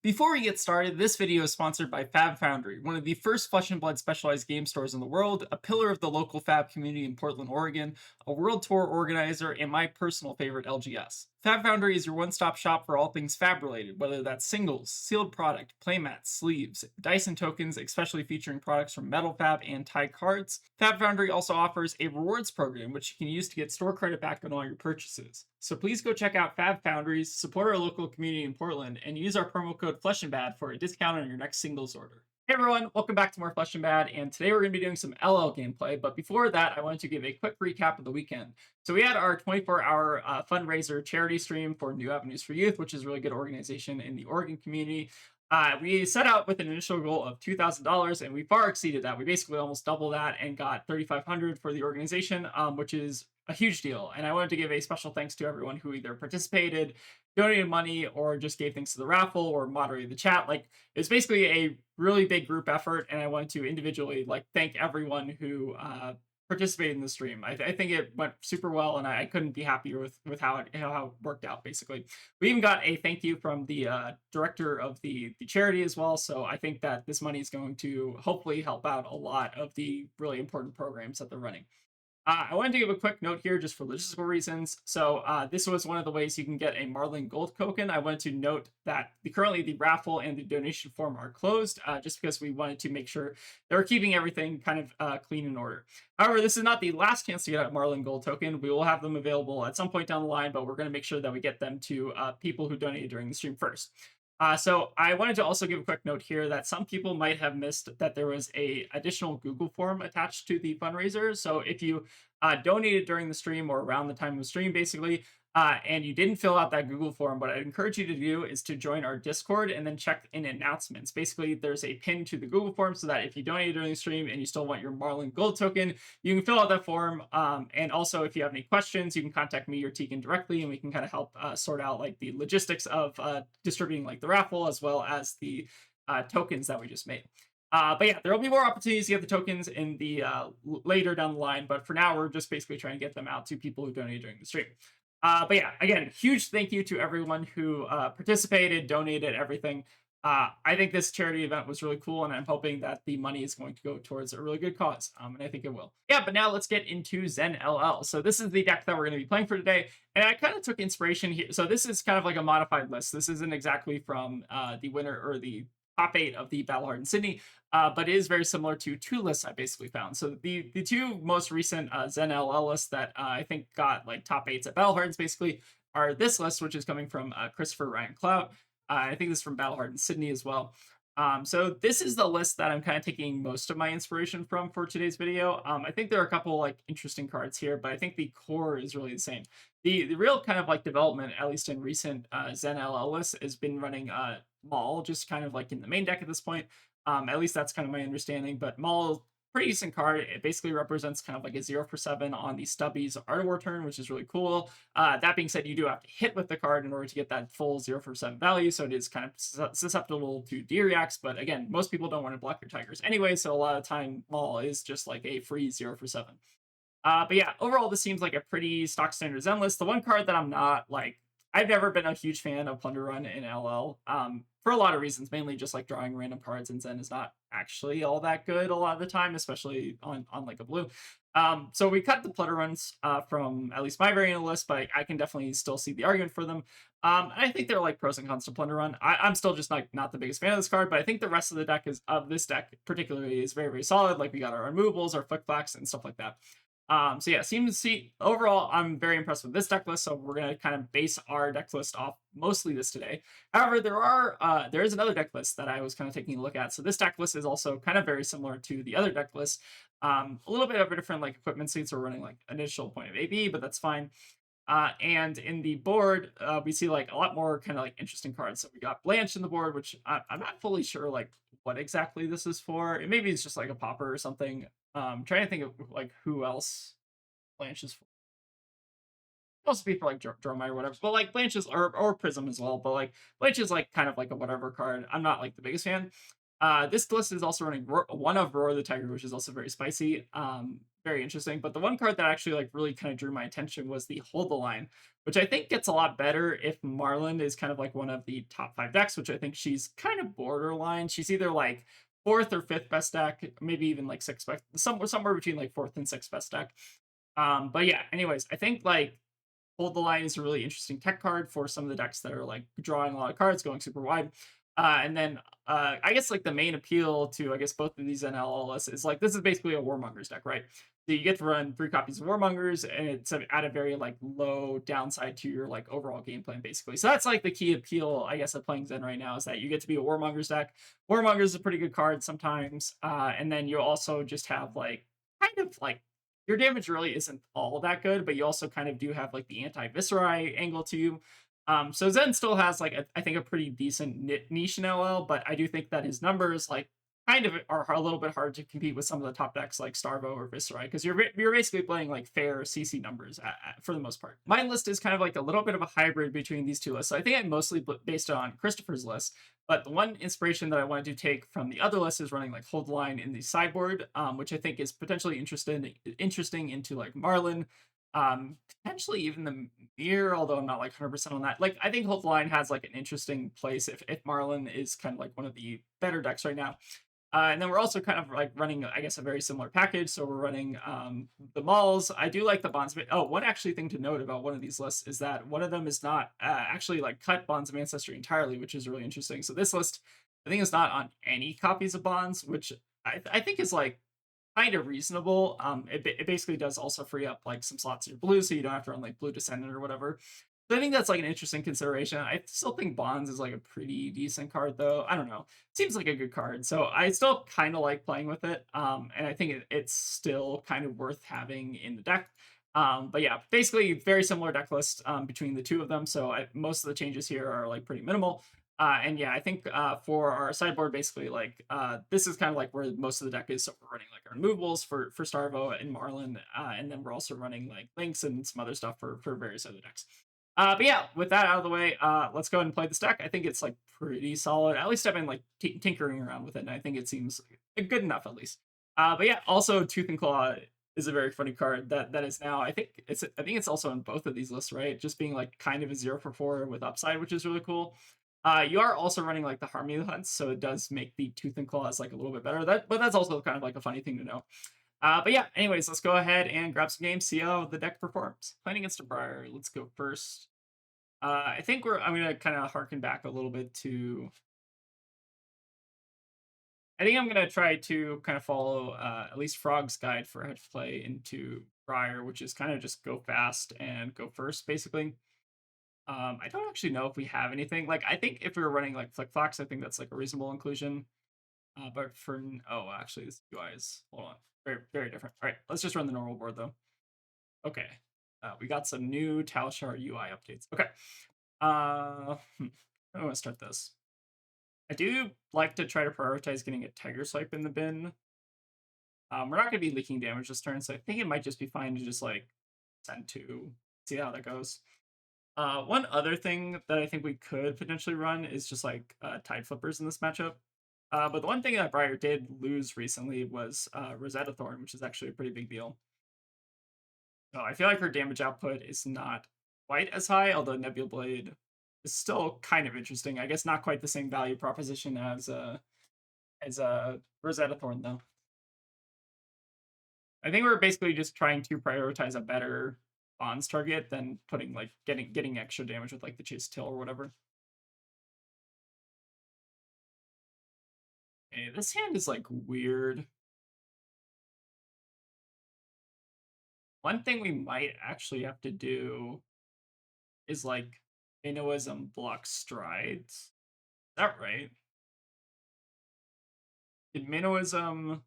Before we get started, this video is sponsored by FaB Foundry, one of the first Flesh and Blood specialized game stores in the world, a pillar of the local FaB community in Portland, Oregon, a world tour organizer, and my personal favorite LGS. FaB Foundry is your one-stop shop for all things FaB related, whether that's singles, sealed product, playmats, sleeves, dice and tokens, especially featuring products from Metal FaB and Thai cards. FaB Foundry also offers a rewards program, which you can use to get store credit back on all your purchases. So please go check out FaB Foundries, support our local community in Portland, and use our promo code FleshandBad for a discount on your next singles order. Hey everyone, welcome back to more Flesh and Bad, and today we're going to be doing some LL gameplay, but before that, I wanted to give a quick recap of the weekend. So we had our 24-hour fundraiser charity stream for New Avenues for Youth, which is a really good organization in the Oregon community. We set out with an initial goal of $2,000, and we far exceeded that. We basically almost doubled that and got $3,500 for the organization, which is a huge deal. And I wanted to give a special thanks to everyone who either participated, donated money, or just gave things to the raffle or moderated the chat. Like, it's basically a really big group effort, and I wanted to individually thank everyone who participated in the stream. I think it went super well, and I couldn't be happier with how it worked out. Basically, we even got a thank you from the director of the charity as well. So I think that this money is going to hopefully help out a lot of the really important programs that they're running. I wanted to give a quick note here just for logistical reasons. So this was one of the ways you can get a Marlin Gold token. I wanted to note that currently the raffle and the donation form are closed just because we wanted to make sure they were keeping everything kind of clean and order. However, this is not the last chance to get a Marlin Gold token. We will have them available at some point down the line, but we're going to make sure that we get them to people who donated during the stream first. So I wanted to also give a quick note here that some people might have missed that there was a additional Google form attached to the fundraiser. So if you donated during the stream or around the time of the stream, basically, and you didn't fill out that Google form, what I'd encourage you to do is to join our Discord and then check in announcements. Basically, there's a pin to the Google form so that if you donated during the stream and you still want your Marlin Gold token, you can fill out that form. And also, if you have any questions, you can contact me or Tegan directly, and we can kind of help sort out the logistics of distributing the raffle as well as the tokens that we just made. But yeah, there will be more opportunities to get the tokens in the later down the line. But for now, we're just basically trying to get them out to people who donated during the stream. But yeah, again, huge thank you to everyone who participated, donated, everything. I think this charity event was really cool, and I'm hoping that the money is going to go towards a really good cause, and I think it will. Yeah, but now let's get into Zen LL. So this is the deck that we're going to be playing for today, and I kind of took inspiration here. So this is kind of like a modified list. This isn't exactly from the winner or the top 8 of the Battle Hardened Sydney, but it is very similar to two lists I basically found. So the two most recent Zen LL lists that I think got top 8s at Battle Hardens basically are this list, which is coming from Christopher Ryan Clout. I think this is from Battle Hardened Sydney as well. So this is the list that I'm kind of taking most of my inspiration from for today's video. I think there are a couple interesting cards here, but I think the core is really the same. The real kind of development, at least in recent Zen LL lists, has been running Maul just kind of in the main deck at this point. At least that's kind of my understanding. But Maul, pretty decent card. It basically represents kind of a 0 for 7 on the Stubby's Art of War turn, which is really cool. That being said, you do have to hit with the card in order to get that full 0 for 7 value, so it is kind of susceptible to D-reacts, but again, most people don't want to block your Tigers anyway, so a lot of the time Maul is just a free 0 for 7. But yeah, overall, this seems like a pretty stock standard Zen list. The one card that I'm not I've never been a huge fan of Plunder Run in LL, for a lot of reasons, mainly just drawing random cards in Zen is not actually all that good a lot of the time, especially on a blue. So we cut the Plunder Runs from at least my variant of the list, but I can definitely still see the argument for them. And I think they're pros and cons to Plunder Run. I'm still just not the biggest fan of this card, but I think the rest of the deck this deck particularly is very, very solid. We got our removals, our Flick Flacks, and stuff like that. So yeah, overall, I'm very impressed with this deck list. So we're gonna kind of base our deck list off mostly this today. However, there is another deck list that I was kind of taking a look at. So this deck list is also kind of very similar to the other deck list. A little bit of a different equipment suites. We're running initial point of AB, but that's fine. And in the board, we see a lot more kind of interesting cards. So we got Blanche in the board, which I'm not fully sure what exactly this is for. Maybe it's just a popper or something. Trying to think of who else Blanche is for. Also be for Dromai or whatever, but Blanche is or Prism as well. But Blanche is kind of a whatever card. I'm not the biggest fan. This list is also running one of Roar the Tiger, which is also very spicy. very interesting. But the one card that actually like really kind of drew my attention was the Hold the Line, which I think gets a lot better if Marlin is kind of like one of the top 5 decks, which I think she's kind of borderline. She's either like fourth or fifth best deck, maybe even like sixth best, somewhere between like fourth and sixth best deck. But yeah, anyways, I think like Hold the Line is a really interesting tech card for some of the decks that are like drawing a lot of cards, going super wide. And then I guess like the main appeal to I guess both of these NL lists is like this is basically a Warmongers deck, right? So you get to run 3 copies of Warmongers, and it's at a very like low downside to your like overall game plan, basically. So that's like the key appeal, I guess, of playing Zen right now is that you get to be a Warmongers deck. Warmongers is a pretty good card sometimes, and then you also just have like kind of like your damage really isn't all that good, but you also kind of do have like the anti-Viserai angle to you. So Zen still has like I think a pretty decent niche in LL, but I do think that his numbers like kind of are a little bit hard to compete with some of the top decks like Starvo or Viserai because you're basically playing like fair CC numbers for the most part. My list is kind of like a little bit of a hybrid between these two lists. So I think I'm mostly based on Christopher's list, but the one inspiration that I wanted to take from the other list is running like Hold Line in the sideboard, which I think is potentially interesting into like Marlin, potentially even the Mirror, although I'm not like 100% on that. Like I think Hold Line has like an interesting place if Marlin is kind of like one of the better decks right now. And then we're also kind of like running, I guess, a very similar package. So we're running the malls. I do like the bondsman. Oh, one actually thing to note about one of these lists is that one of them is not actually like cut Bonds of Ancestry entirely, which is really interesting. So this list, I think, is not on any copies of Bonds, which I think is like kind of reasonable. It basically does also free up like some slots in your blue, so you don't have to run like Blue Descendant or whatever. So I think that's like an interesting consideration. I still think Bonds is like a pretty decent card, though. I don't know. Seems like a good card, so I still kind of like playing with it. And I think it's still kind of worth having in the deck. But yeah, basically very similar deck list between the two of them. So most of the changes here are like pretty minimal. And yeah, I think for our sideboard, basically like this is kind of like where most of the deck is. So we're running like our removables for Starvo and Marlin, and then we're also running like links and some other stuff for various other decks. But yeah, with that out of the way, let's go ahead and play this deck. I think it's like pretty solid. At least I've been like tinkering around with it, and I think it seems good enough at least. But yeah, also Tooth and Claw is a very funny card that is now I think it's also in both of these lists, right? Just being like kind of a 0 for 4 with upside, which is really cool. You are also running like the Harmony Hunts, so it does make the Tooth and Claws like a little bit better. But that's also kind of like a funny thing to know. But yeah, anyways, let's go ahead and grab some games, see how the deck performs. Playing against a Briar, let's go first. I think I'm gonna kind of harken back a little bit to. I think I'm gonna try to kind of follow at least Frog's guide for how to play into Briar, which is kind of just go fast and go first, basically. I don't actually know if we have anything. Like, I think if we were running like Flick Flocks, I think that's like a reasonable inclusion. But for oh, actually, this UI is hold on, very very different. All right, let's just run the normal board though. Okay, we got some new Talishar UI updates. Okay, I want to start this. I do like to try to prioritize getting a Tiger Swipe in the bin. We're not going to be leaking damage this turn, so I think it might just be fine to just like send 2, see how that goes. One other thing that I think we could potentially run is just like Tide Flippers in this matchup. But the one thing that Briar did lose recently was Rosetta Thorn, which is actually a pretty big deal. So I feel like her damage output is not quite as high, although Nebula Blade is still kind of interesting. I guess not quite the same value proposition as Rosetta Thorn though. I think we're basically just trying to prioritize a better Bonds target than putting like getting extra damage with like the Chase Till or whatever. Okay, this hand is like weird. One thing we might actually have to do is like Minnowism block strides. Is that right? Did Minnowism?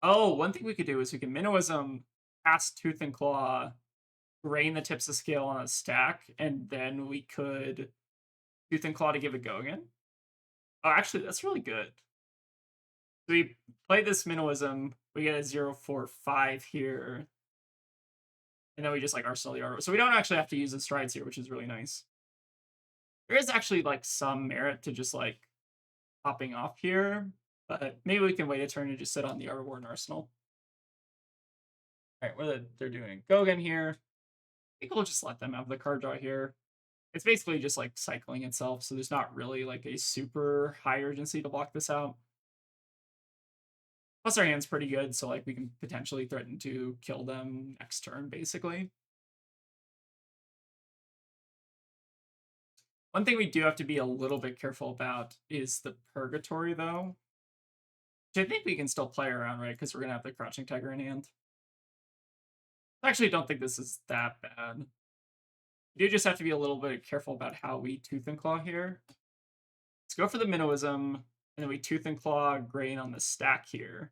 Oh, one thing we could do is we can Minnowism past Tooth and Claw, drain the tips of scale on a stack, and then we could Tooth and Claw to give it a go again. Oh, actually, that's really good. So we play this Minnowism, we get a 0-4-5 here. And then we just like Arsenal the Art. So we don't actually have to use the strides here, which is really nice. There is actually like some merit to just like popping off here. But maybe we can wait a turn and just sit on the Art of War and Arsenal. All right, they're doing go again here. I think we'll just let them have the card draw here. It's basically just like cycling itself, so there's not really like a super high urgency to block this out. Plus our hand's pretty good, so like we can potentially threaten to kill them next turn, basically. One thing we do have to be a little bit careful about is the Purgatory, though. Which I think we can still play around, right? Because we're going to have the Crouching Tiger in hand. I actually don't think this is that bad. We do just have to be a little bit careful about how we Tooth and Claw here. Let's go for the Minnowism, and then we Tooth and Claw Grain on the stack here.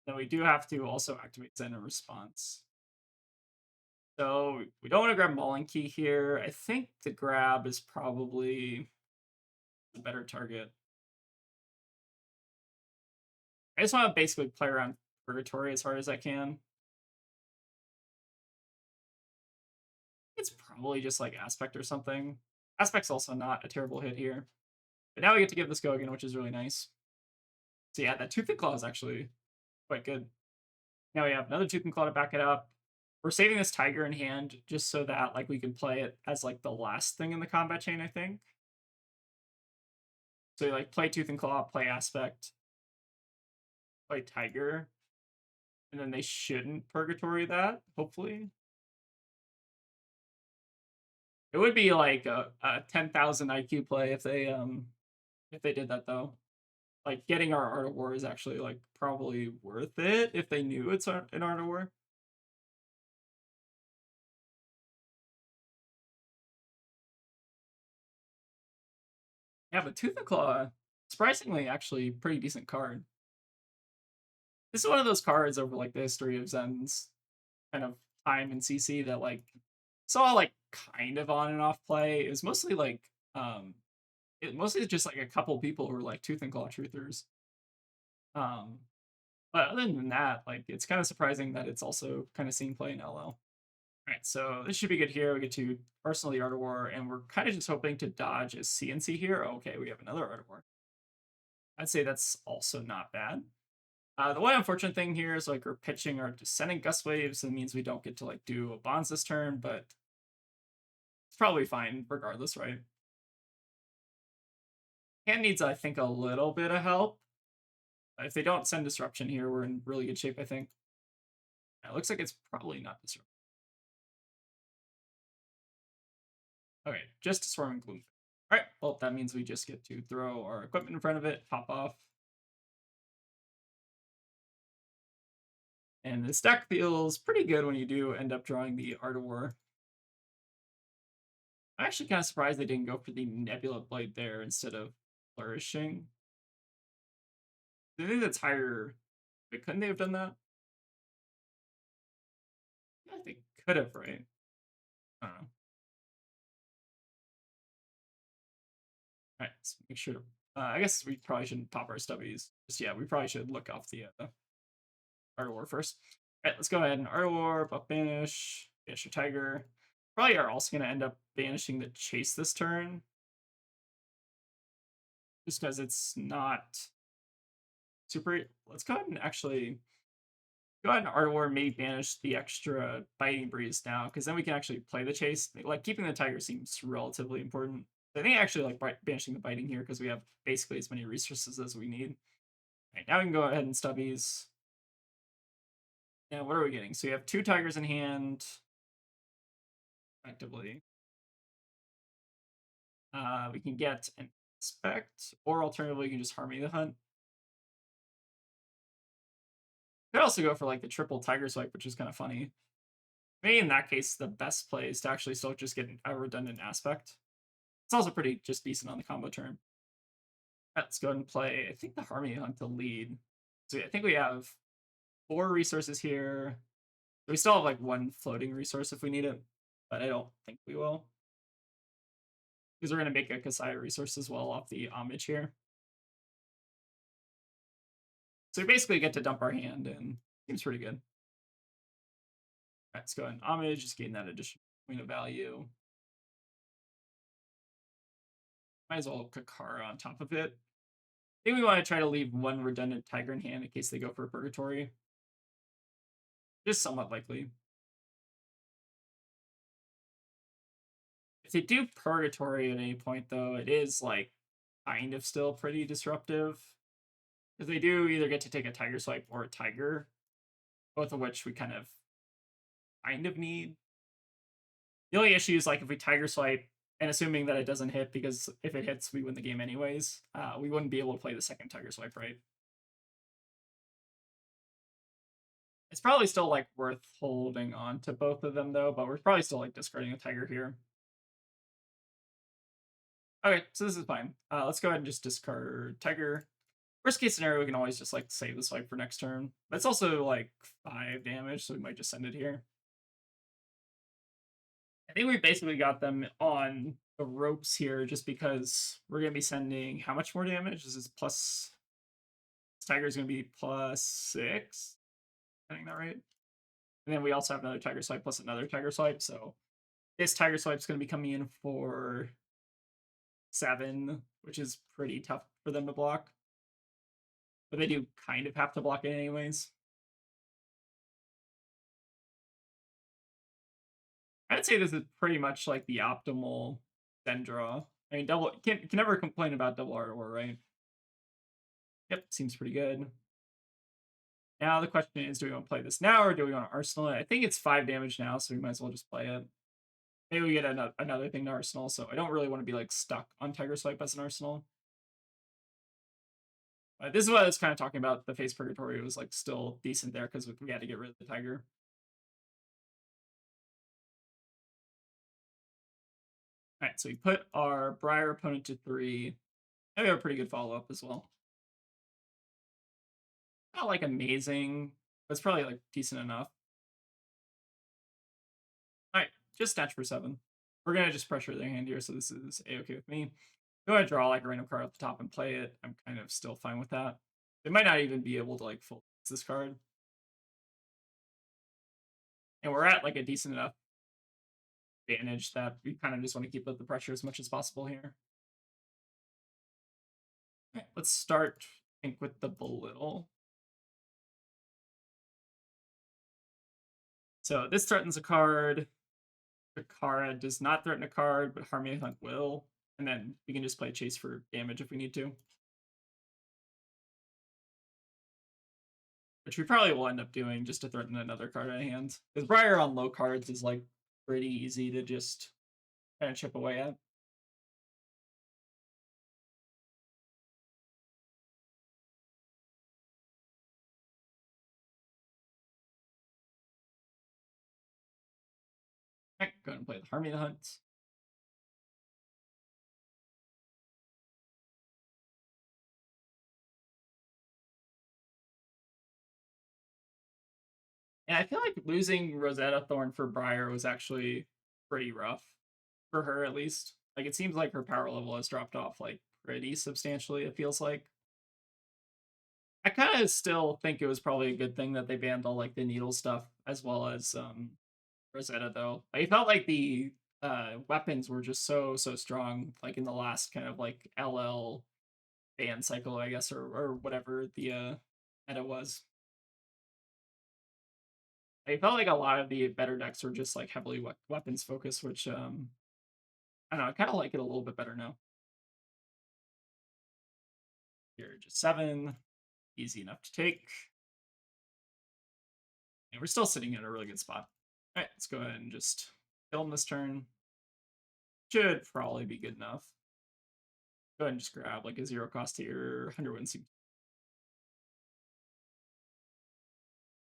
Then we do have to also activate Zen in response. So we don't want to grab Mauling Key here. I think the grab is probably a better target. I just want to basically play around Purgatory as hard as I can. It's probably just like Aspect or something. Aspect's also not a terrible hit here. But now we get to give this go again, which is really nice. So yeah, that Tooth and Claw is actually quite good. Now we have another Tooth and Claw to back it up. We're saving this Tiger in hand just so that like we can play it as like the last thing in the combat chain, I think. So you like play Tooth and Claw, play Aspect, play Tiger, and then they shouldn't Purgatory that, hopefully. It would be like a 10,000 IQ play if they did that though. Like getting our Art of War is actually like probably worth it if they knew it's an Art of War. Yeah, but Tooth and Claw, surprisingly, actually pretty decent card. This is one of those cards over like the history of Zen's kind of time in CC that like saw like kind of on and off play. It was mostly like it mostly just like a couple people who were like Tooth and Claw truthers. Um, but other than that, like it's kind of surprising that it's also kind of seen play in LL. All right, so this should be good here. We get to Arsenal the Art of War, and we're kind of just hoping to dodge a CNC here. Okay, we have another Art of War. I'd say that's also not bad. The one unfortunate thing here is like we're pitching our Descending Gust Waves, so it means we don't get to like do a Bonds this turn, but it's probably fine regardless, right? Hand needs, I think, a little bit of help. If they don't send Disruption here, we're in really good shape, I think. It looks like it's probably not Disruption. Okay, just a Swarming Gloom. All right, well, that means we just get to throw our equipment in front of it, pop off. And this deck feels pretty good when you do end up drawing the Art of War. I'm actually kind of surprised they didn't go for the Nebula Blade there instead of Flourishing. I think that's higher. But couldn't they have done that? I think they could have, right? I don't know. All right, let's make sure. I guess we probably shouldn't pop our stubbies. Just yeah, we probably should look off the Art of War first. All right, let's go ahead and Art of War, buff banish, banish your tiger. Probably are also going to end up banishing the chase this turn. Just because it's not super. Let's go ahead and actually go ahead and Art of War, maybe banish the extra Biting Breeze now, because then we can actually play the chase. Like keeping the tiger seems relatively important. I think I actually like banishing the biting here because we have basically as many resources as we need. All right, now we can go ahead and stubbies. And what are we getting? So we have 2 tigers in hand, effectively. We can get an Aspect, or alternatively, you can just Harmony the Hunt. Could also go for like the triple tiger swipe, which is kind of funny. Maybe in that case, the best play is to actually still just get a redundant Aspect. It's also pretty just decent on the combo turn. Let's go ahead and play, I think, the Harmony Hunt to lead. So I think we have 4 resources here. We still have like 1 floating resource if we need it, but I don't think we will. Because we're going to make a Kasaya resource as well off the Homage here. So we basically get to dump our hand, and seems pretty good. All right, let's go ahead and Homage, just gain that additional point of value. Might as well Kakara on top of it. think we want to try to leave one redundant tiger in hand in case they go for purgatory. Just somewhat likely. If they do purgatory at any point, though, it is like kind of still pretty disruptive. Because they do either get to take a tiger swipe or a tiger, both of which we kind of need. The only issue is like if we tiger swipe, and assuming that it doesn't hit, because if it hits, we win the game anyways, we wouldn't be able to play the second tiger swipe, right? It's probably still like worth holding on to both of them though, but we're probably still like discarding a tiger here. Okay, so this is fine. Let's go ahead and just discard tiger. Worst case scenario, we can always just like save the swipe for next turn. But it's also like 5 damage, so we might just send it here. I think we basically got them on the ropes here just because we're going to be sending how much more damage? This is plus. This tiger is going to be +6. Getting that right? And then we also have another tiger swipe plus another tiger swipe. So this tiger swipe is going to be coming in for 7, which is pretty tough for them to block. But they do kind of have to block it anyways. I'd say this is pretty much like the optimal send draw. I mean, double can never complain about double Art-Or, right? Yep, seems pretty good. Now the question is, do we want to play this now or do we want to arsenal it? I think it's 5 damage now, so we might as well just play it. Maybe we get another thing to arsenal, so I don't really want to be like stuck on tiger swipe as an arsenal. This is what I was kind of talking about. The face purgatory was like still decent there because we had to get rid of the tiger. All right, so we put our Briar opponent to 3. And we have a pretty good follow-up as well. Not like amazing, but it's probably like decent enough. All right, just snatch for 7. We're gonna just pressure their hand here, so this is a-okay with me. Go ahead, draw like a random card off the top and play it. I'm kind of still fine with that. They might not even be able to like full this card. And we're at like a decent enough advantage that we kind of just want to keep up the pressure as much as possible here. Okay, let's start, I think, with the belittle. So this threatens a card. Takara does not threaten a card, but Harmony Hunt will. And then we can just play Chase for damage if we need to. Which we probably will end up doing just to threaten another card in hand. Because Briar on low cards is like pretty easy to just kind of chip away at. Alright, go ahead and play the Harmony Hunt. And I feel like losing Rosetta Thorn for Briar was actually pretty rough. For her, at least. Like, it seems like her power level has dropped off, like, pretty substantially, it feels like. I kind of still think it was probably a good thing that they banned all, like, the needle stuff, as well as Rosetta, though. I felt like the weapons were just so strong, like, in the last kind of, like, LL ban cycle, I guess, or whatever the meta was. I felt like a lot of the better decks were just like heavily weapons focused, which I don't know, I kind of like it a little bit better now. Here, just 7, easy enough to take, and we're still sitting in a really good spot. All right, let's go ahead and just kill him this turn. Should probably be good enough. Go ahead and just grab like a 0 cost here, 100 win seems.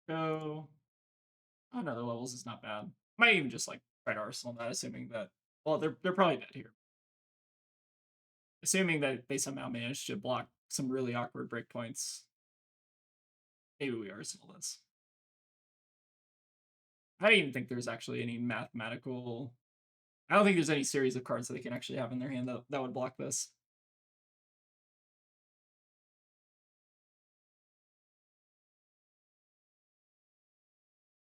Go. Oh, no, their levels is not bad. Might even just like try to arsenal that, assuming that, well, they're probably dead here. Assuming that they somehow managed to block some really awkward breakpoints. Maybe we arsenal this. I don't even think there's actually any mathematical. I don't think there's any series of cards that they can actually have in their hand that would block this.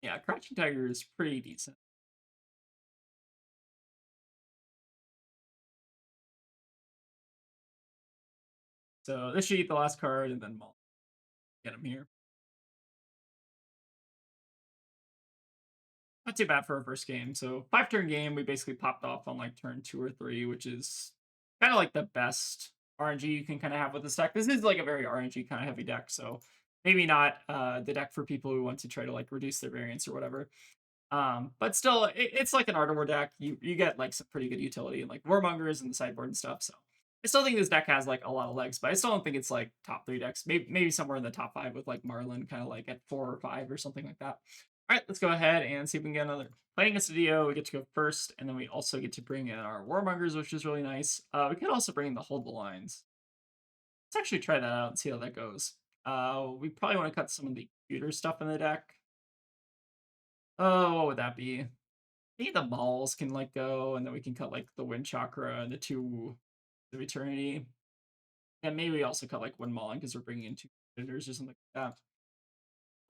Yeah, Crouching Tiger is pretty decent. So this should eat the last card and then Maul. Get him here. Not too bad for our first game. So 5-turn game, we basically popped off on like turn 2 or 3, which is kind of like the best RNG you can kind of have with this deck. This is like a very RNG kind of heavy deck, so maybe not the deck for people who want to try to like reduce their variance or whatever. But still, it's like an Art of War deck. You get like some pretty good utility and like Warmongers and the sideboard and stuff. So I still think this deck has like a lot of legs, but I still don't think it's like top 3 decks. Maybe somewhere in the top 5 with like Marlin, kind of like at 4 or 5 or something like that. All right, let's go ahead and see if we can get another. Playing against a Dio, we get to go first, and then we also get to bring in our Warmongers, which is really nice. We could also bring in the Hold the Lines. Let's actually try that out and see how that goes. We probably want to cut some of the computer stuff in the deck. Oh, what would that be? Maybe the Mauls can like go, and then we can cut like the Wind Chakra and the 2 of Eternity. And maybe we also cut like one Maulin because we're bringing in 2 editors or something like that.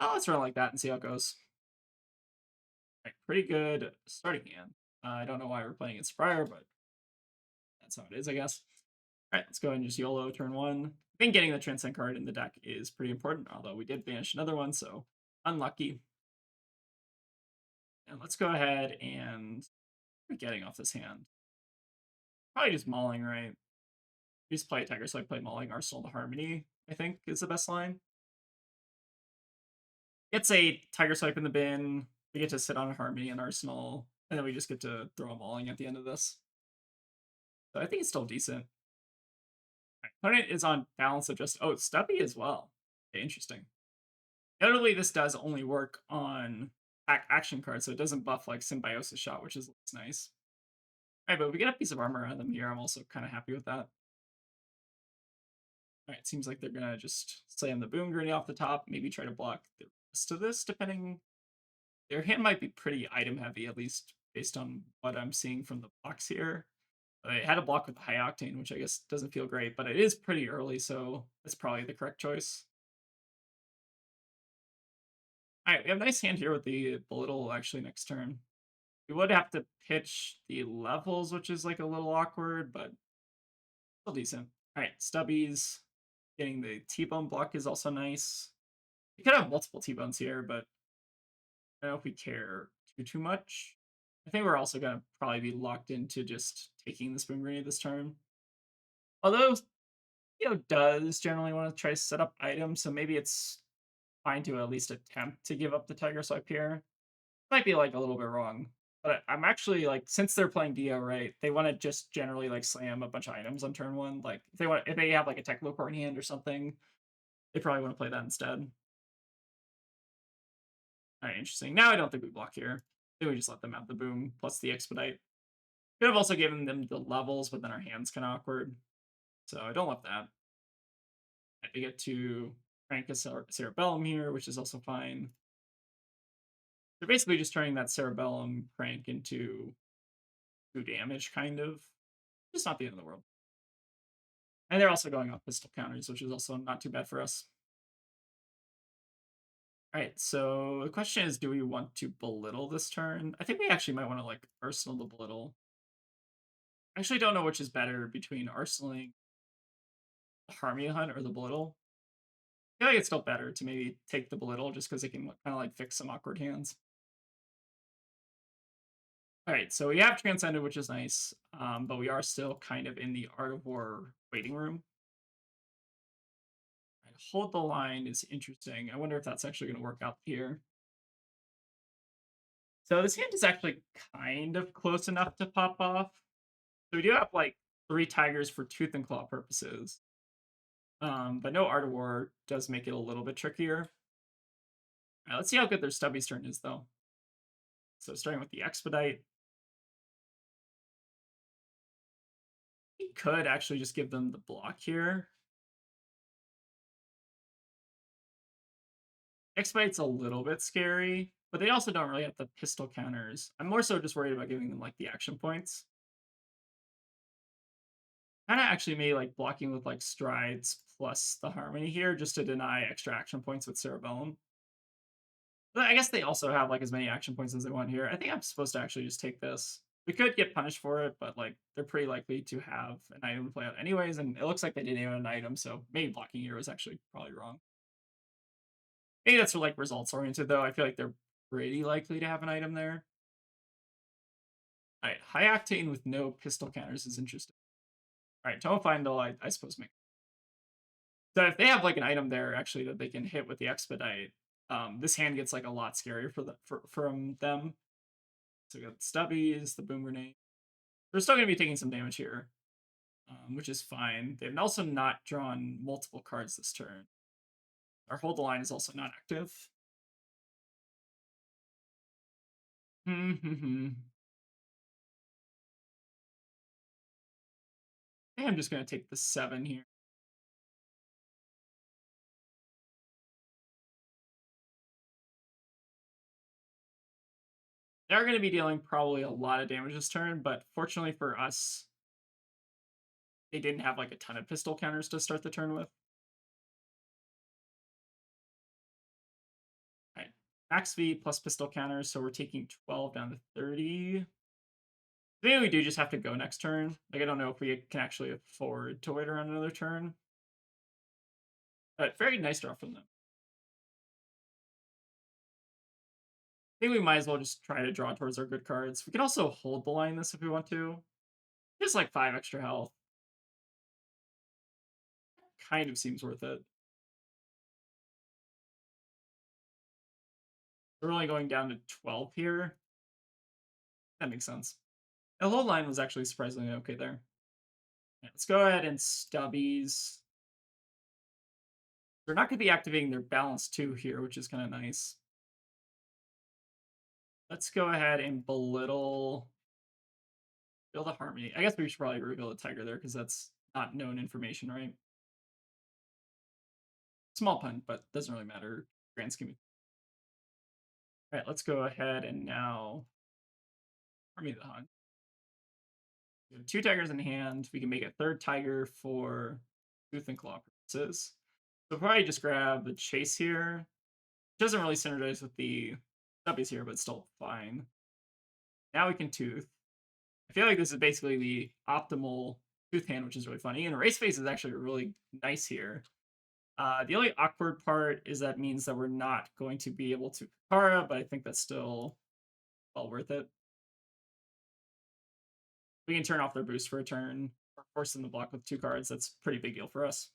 Oh, let's run like that and see how it goes. Right, pretty good starting hand. I don't know why we're playing against Briar, but that's how it is, I guess. All right, let's go ahead and just YOLO turn 1. I think getting the Transcend card in the deck is pretty important, although we did banish another one, so unlucky. And let's go ahead and we're getting off this hand. Probably just Mauling, right? We just play Tiger, so I play Mauling, Arsenal to Harmony, I think is the best line. Gets a Tiger Swipe in the bin. We get to sit on a Harmony and Arsenal, and then we just get to throw a Mauling at the end of this. So I think it's still decent. Opponent is on balance of just, oh, Stubby as well. Okay, interesting. Notably, this does only work on action cards, so it doesn't buff like Symbiosis Shot, which is nice. All right, but if we get a piece of armor out of them here, I'm also kind of happy with that. All right, seems like they're gonna just slam the Boom Grenade off the top, maybe try to block the rest of this, depending. Their hand might be pretty item heavy, at least based on what I'm seeing from the box here. I had a block with the High Octane, which I guess doesn't feel great, but it is pretty early, so it's probably the correct choice. All right, we have a nice hand here with the Belittle actually next turn. We would have to pitch the levels, which is like a little awkward, but still decent. All right, Stubbies. Getting the T-Bone block is also nice. We could have multiple T-Bones here, but I don't know if we care too much. I think we're also going to probably be locked into just taking the Spoon Grenade this turn. Although, does generally want to try to set up items, so maybe it's fine to at least attempt to give up the Tiger Swipe here. Might be like a little bit wrong, but I'm actually like, since they're playing Dio, right? They want to just generally like slam a bunch of items on turn 1. Like if they have like a Tech Locor in hand or something, they probably want to play that instead. All right, interesting. Now I don't think we block here. Then we just let them have the Boom plus the Expedite. Could have also given them the levels, but then our hand's kind of awkward. So I don't love that. We get to crank a Cerebellum here, which is also fine. They're basically just turning that Cerebellum crank into 2 damage, kind of. Just not the end of the world. And they're also going off pistol counters, which is also not too bad for us. All right, so the question is, do we want to belittle this turn? I think we actually might want to like Arsenal the Belittle. I actually don't know which is better between Arsenaling the Harmony Hunt or the Belittle. I feel like it's still better to maybe take the Belittle just because it can kind of like fix some awkward hands. All right, so we have Transcended, which is nice, but we are still kind of in the Art of War waiting room. Right, Hold the Line is interesting. I wonder if that's actually going to work out here. So this hand is actually kind of close enough to pop off. So we do have like 3 Tigers for Tooth and Claw purposes. But no Art of War does make it a little bit trickier. All right, let's see how good their Stubby's turn is, though. So starting with the Expedite. We could actually just give them the block here. Expedite's a little bit scary, but they also don't really have the pistol counters. I'm more so just worried about giving them like the action points. Kind of actually made like blocking with like Strides plus the Harmony here just to deny extra action points with Cerebellum. But I guess they also have like as many action points as they want here. I think I'm supposed to actually just take this. We could get punished for it, but like they're pretty likely to have an item to play out anyways, and it looks like they didn't have an item, so maybe blocking here was actually probably wrong. Maybe that's for like results oriented though. I feel like they're pretty likely to have an item there. All right, high octane with no pistol counters is interesting. All right, Tome Final, I suppose make. So if they have like an item there actually that they can hit with the expedite, this hand gets like a lot scarier from them. So we got the stubbies, the boom grenade. They're still going to be taking some damage here, which is fine. They've also not drawn multiple cards this turn. Our hold the line is also not active. Hmm. I think I'm just going to take the 7 here. They're going to be dealing probably a lot of damage this turn, but fortunately for us, they didn't have like a ton of pistol counters to start the turn with. All right, max V plus pistol counters, so we're taking 12 down to 30. Maybe we do just have to go next turn. Like, I don't know if we can actually afford to wait around another turn. But very nice draw from them. I think we might as well just try to draw towards our good cards. We can also hold the line this if we want to. Just like 5 extra health. Kind of seems worth it. We're only going down to 12 here. That makes sense. The hold line was actually surprisingly okay there. Yeah, let's go ahead and stubbies. They're not going to be activating their balance 2 here, which is kind of nice. Let's go ahead and belittle. Build a harmony. I guess we should probably reveal the tiger there because that's not known information, right? Small pun, but doesn't really matter. Grand scheme. All right, let's go ahead and now army the hunt. We have 2 tigers in hand. We can make a 3rd tiger for tooth and claw purposes. So probably just grab the chase here. Doesn't really synergize with the stubbies here, but still fine. Now we can tooth. I feel like this is basically the optimal tooth hand, which is really funny. And erase face is actually really nice here. The only awkward part is that means that we're not going to be able to Kakara, but I think that's still well worth it. We can turn off their boost for a turn, or force them to block with 2 cards. That's a pretty big deal for us.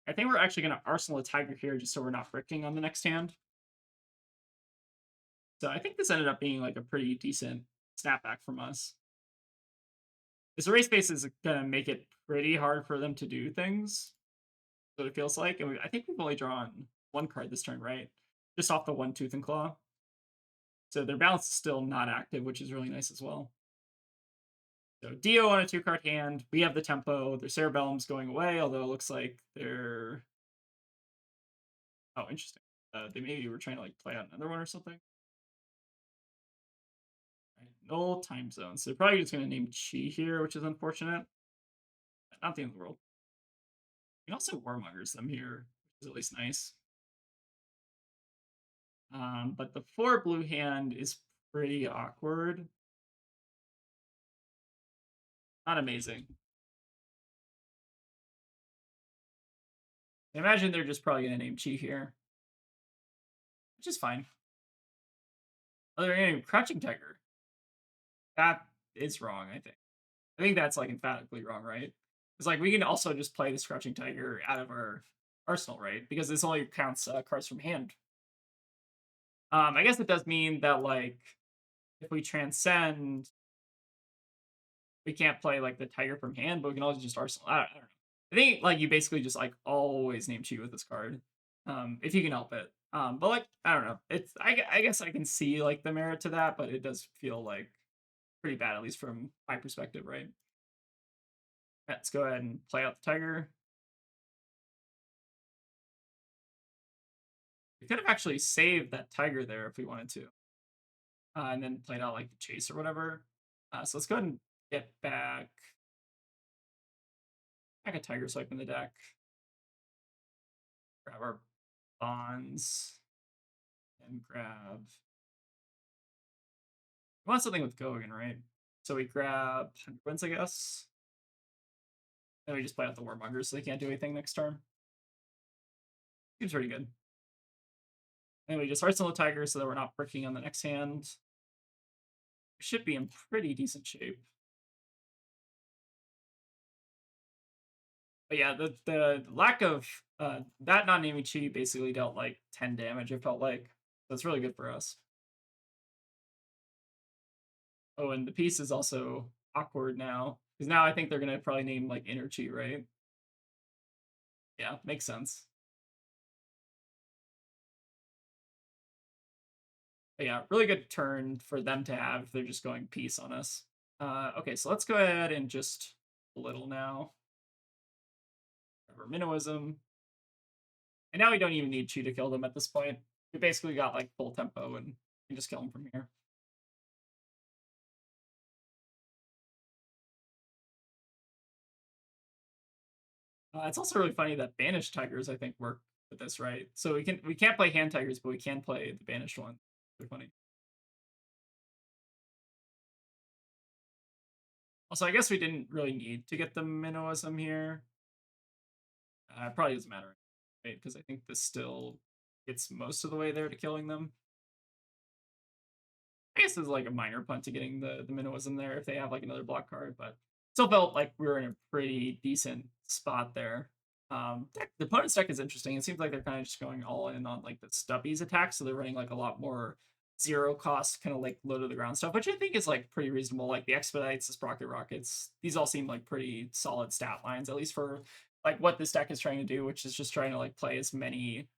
I think we're actually going to Arsenal a Tiger here just so we're not fricking on the next hand. So I think this ended up being like a pretty decent snapback from us. This erase base is going to make it pretty hard for them to do things. What it feels like. And I think we've only drawn 1 card this turn, right? Just off the 1 Tooth and Claw. So their balance is still not active, which is really nice as well. So Dio on a 2-card hand. We have the tempo. Their Cerebellum's going away, although it looks like they're... Oh, interesting. They maybe were trying to like play out another one or something. Right. No time zones. So they're probably just going to name Chi here, which is unfortunate. Not the end of the world. You can also Warmongers them here, which is at least nice. But the 4 blue hand is pretty awkward. Not amazing. I imagine they're just probably going to name Chi here, which is fine. Oh, they're going to name Crouching Tiger. That is wrong, I think. I think that's like emphatically wrong, right? Because like we can also just play this Crouching Tiger out of our arsenal, right? Because this only counts cards from hand. I guess it does mean that like if we transcend, we can't play like the tiger from hand, but we can also just arsenal. I don't know. I think like you basically just like always name Chi with this card, if you can help it. But like I don't know, it's I guess I can see like the merit to that, but it does feel like pretty bad at least from my perspective, right? Let's go ahead and play out the tiger. We could have actually saved that tiger there if we wanted to, and then played out like the chase or whatever. So let's go ahead and get back a tiger swipe in the deck. Grab our bonds and grab We want something with Go again, right? So we grab 100 wins, I guess. And we just play out the Warmongers so they can't do anything next turn. Seems pretty good. And we just Arsenal Tiger so that we're not bricking on the next hand. We should be in pretty decent shape. But yeah, the lack of that non-naming chi basically dealt like 10 damage, it felt like. That's really good for us. Oh, and the piece is also awkward now. Because now I think they're gonna probably name like Inner Chi, right? Yeah, makes sense. But yeah, really good turn for them to have if they're just going peace on us. Okay, so let's go ahead and just belittle now. Cover Minnowism. And now we don't even need Chi to kill them at this point. We basically got like full tempo and can just kill them from here. It's also really funny that banished tigers I think work with this, right? So we can't play hand tigers, but we can play the banished one. Really funny. Also, I guess we didn't really need to get the Minnowism here. It probably doesn't matter, right? Because I think this still gets most of the way there to killing them. I guess it's like a minor punt to getting the Minnowism there if they have like another block card, but still felt like we were in a pretty decent spot there. The opponent's deck is interesting. It seems like they're kind of just going all in on like the Stubbies attack, so they're running like a lot more zero cost, kind of like low to the ground stuff, which I think is like pretty reasonable. Like the Expedites, the Sprocket Rockets, these all seem like pretty solid stat lines, at least for like what this deck is trying to do, which is just trying to like play as many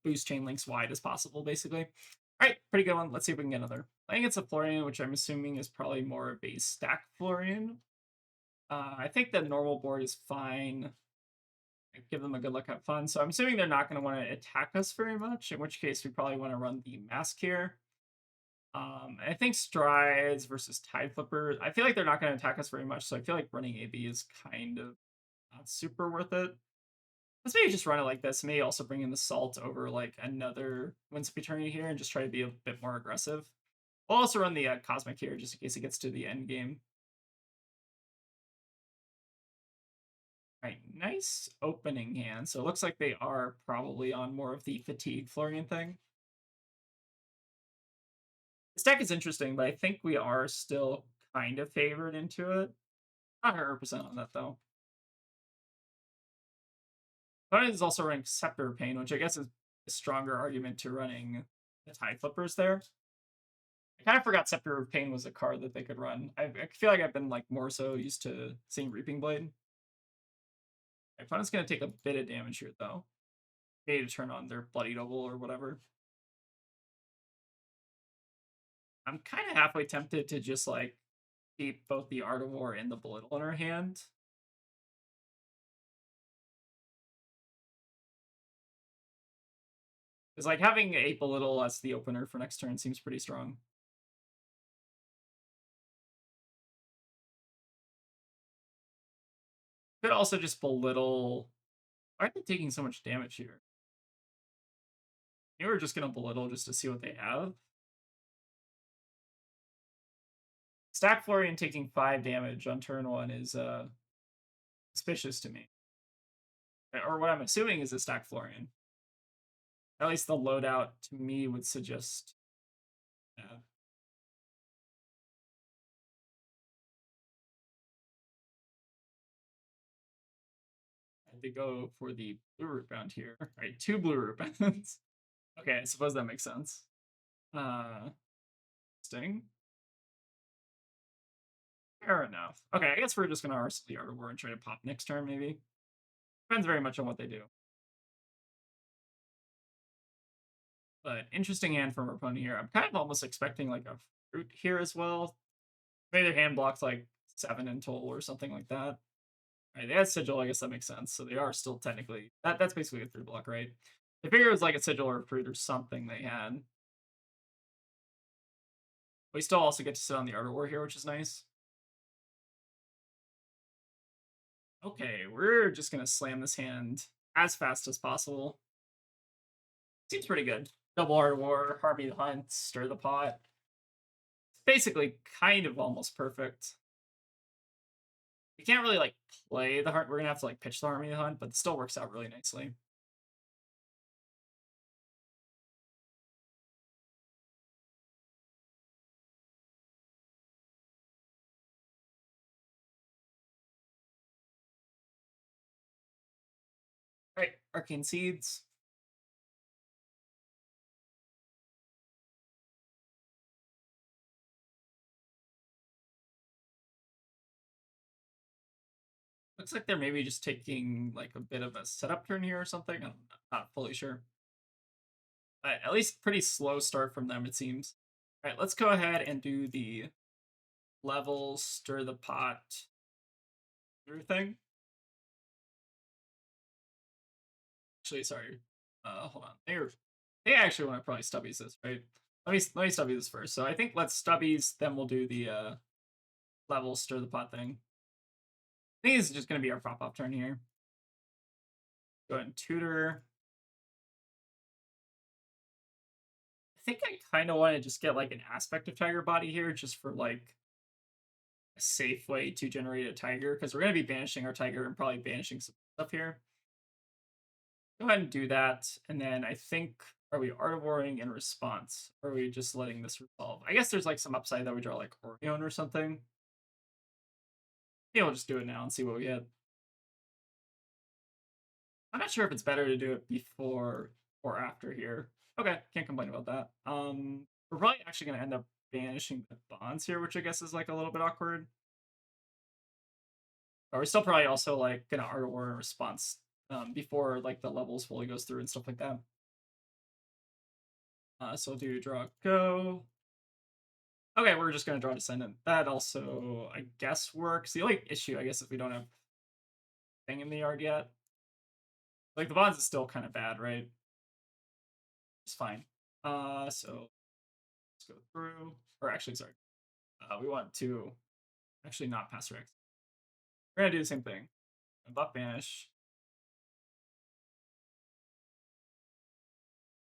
boost chain links wide as possible, basically. All right, pretty good one. Let's see if we can get another. I think it's a Florian, which I'm assuming is probably more of a stack Florian. I think the normal board is fine. Give them a good look, have fun. So I'm assuming they're not going to want to attack us very much, in which case we probably want to run the Mask here. I think Strides versus Tide Flipper. I feel like they're not going to attack us very much, so I feel like running AB is kind of not super worth it. Let's maybe just run it like this. Maybe also bring in the Salt over like another Winds of Eternity here and just try to be a bit more aggressive. We'll also run the Cosmic here just in case it gets to the end game. All right, nice opening hand. So it looks like they are probably on more of the Fatigue Florian thing. This deck is interesting, but I think we are still kind of favored into it. Not 100% on that, though. Opponent is also running Scepter of Pain, which I guess is a stronger argument to running the Tide Flippers there. I kind of forgot Scepter of Pain was a card that they could run. I feel like I've been like more so used to seeing Reaping Blade. My opponent's going to take a bit of damage here, though. Maybe to turn on their Bloody Double or whatever. I'm kind of halfway tempted to just like keep both the Art of War and the Belittle in our hand. It's like having a Belittle as the opener for next turn seems pretty strong. Could also just Belittle. Why are they taking so much damage here? You were just gonna Belittle just to see what they have. Stack Florian taking 5 damage on turn 1 is suspicious to me. Or what I'm assuming is a Stack Florian. At least the loadout to me would suggest. Yeah. To go for the blue root bound here. All right, 2 blue root bounds. Okay, I suppose that makes sense. Sting. Fair enough. Okay, I guess we're just gonna arsenal the Art of War and try to pop next turn, maybe. Depends very much on what they do. But interesting hand from our opponent here. I'm kind of almost expecting like a fruit here as well. Maybe their hand blocks like 7 in total or something like that. Right, they had Sigil, I guess that makes sense. So they are still technically that's basically a 3 block, right? I figure it was like a Sigil or a fruit or something they had. We still also get to sit on the Art of War here, which is nice. Okay, we're just gonna slam this hand as fast as possible. Seems pretty good. Double Art of War, Harvey the Hunt, Stir the Pot. basically kind of almost perfect. We can't really like play the heart. We're gonna have to like pitch the Harmony Hunt, but it still works out really nicely. All right, Arcane Seeds. Looks like they're maybe just taking like a bit of a setup turn here or something. I'm not fully sure. But at least pretty slow start from them, it seems. All right, let's go ahead and do the level stir the pot through thing. Actually, sorry. Hold on. They actually want to probably stubbies this, right? Let me stubby this first. So I think let's stubbies, then we'll do the level stir the pot thing. I think this is just gonna be our prop off turn here. Go ahead and tutor. I think I kind of want to just get like an aspect of tiger body here, just for like a safe way to generate a tiger, because we're gonna be banishing our tiger and probably banishing some stuff here. Go ahead and do that, and then I think, are we artivoring in response, or are we just letting this resolve? I guess there's like some upside that we draw like Orion or something. Yeah, we'll just do it now and see what we get. I'm not sure if it's better to do it before or after here. Okay, can't complain about that. We're probably actually gonna end up banishing the bonds here, which I guess is like a little bit awkward. But we're still probably also like gonna art war in response before like the levels fully goes through and stuff like that. So we'll do draw go. Okay, we're just gonna draw descendant. That also I guess works. The only issue I guess is we don't have thing in the yard yet. Like the bonds is still kind of bad, right? It's fine. So let's go through. Or actually, sorry. We want to actually not pass Rex. We're gonna do the same thing. Buff banish.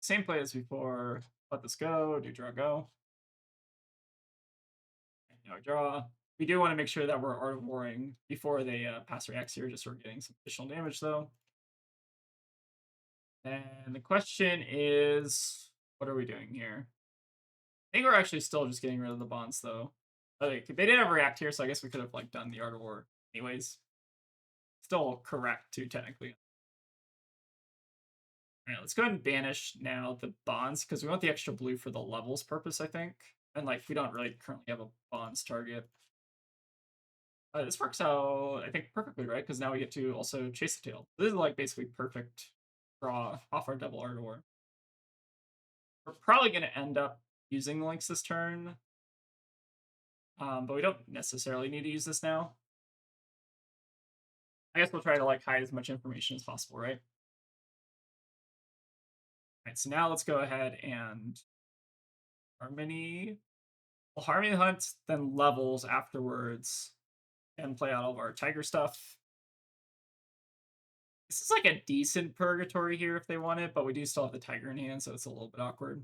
Same play as before. Let this go. Do draw go. Now draw. We do want to make sure that we're art of warring before they pass Rex here, just so we're getting some additional damage though. And the question is, what are we doing here? I think we're actually still just getting rid of the bonds though. Like, they did have react here, so I guess we could have like done the art of war anyways. Still correct too, technically. All right, let's go ahead and banish now the bonds because we want the extra blue for the levels purpose, I think. And like we don't really currently have a bonds target. This works out, I think, perfectly, right? Because now we get to also chase the tail. This is like basically perfect draw off our double art war. We're probably going to end up using the links this turn, but we don't necessarily need to use this now. I guess we'll try to like hide as much information as possible, right? All right, so now let's go ahead and Harmony. Well, Harmony Hunt, then levels afterwards, and play out all of our tiger stuff. This is like a decent purgatory here if they want it, but we do still have the tiger in hand, so it's a little bit awkward.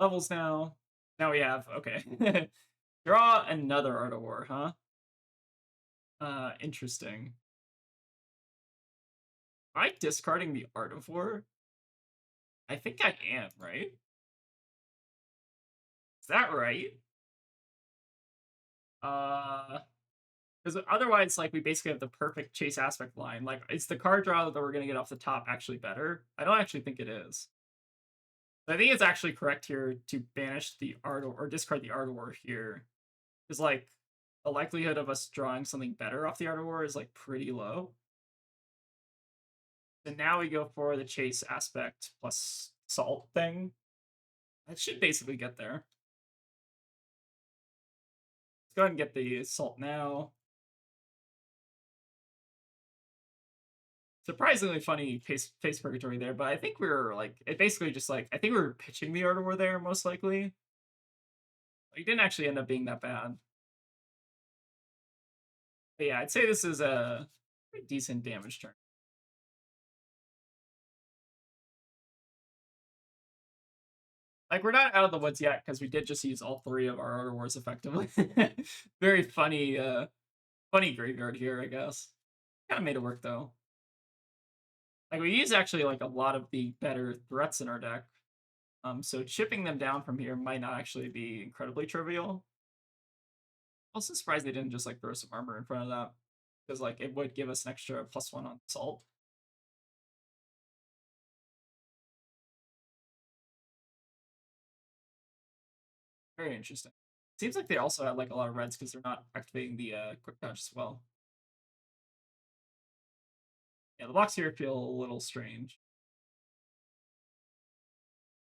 Levels now. Now we have, okay. Draw another Art of War, huh? Interesting. Am I discarding the Art of War? I think I am, right? Is that right? Because otherwise, like, we basically have the perfect chase aspect line. Like, is the card draw that we're going to get off the top actually better? I don't actually think it is. I think it's actually correct here to banish the art or discard the art war here. Because, like, the likelihood of us drawing something better off the art war is, like, pretty low. And now we go for the chase aspect plus salt thing. That should basically get there. Let's go ahead and get the salt now. Surprisingly funny face purgatory there, but I think we were like, it basically just like, I think we were pitching the Art War there most likely. It didn't actually end up being that bad. But yeah, I'd say this is a pretty decent damage turn. Like, we're not out of the woods yet because we did just use all 3 of our Art Wars effectively. Very funny graveyard here, I guess. Kinda made it work, though. Like, we use actually, like, a lot of the better threats in our deck. So chipping them down from here might not actually be incredibly trivial. Also surprised they didn't just, like, throw some armor in front of that, because like, it would give us an extra +1 on assault. Very interesting. Seems like they also had, like, a lot of reds because 'cause they're not activating the, quick dodge as well. Yeah, the blocks here feel a little strange.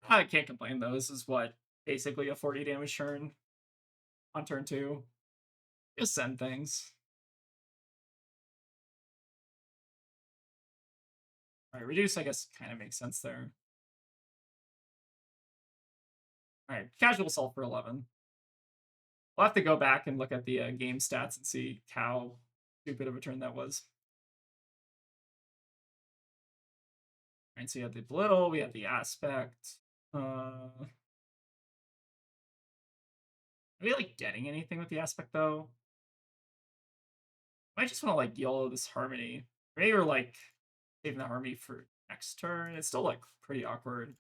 I can't complain, though. This is what? Basically a 40 damage turn on turn 2. Just send things. Alright, reduce, I guess, kind of makes sense there. Alright, casual assault for 11. We'll have to go back and look at the game stats and see how stupid of a turn that was. Alright, so you have the belittle, we have the aspect. Are we like getting anything with the aspect though? I just want to like YOLO this harmony. Maybe we're like saving the harmony for next turn. It's still like pretty awkward.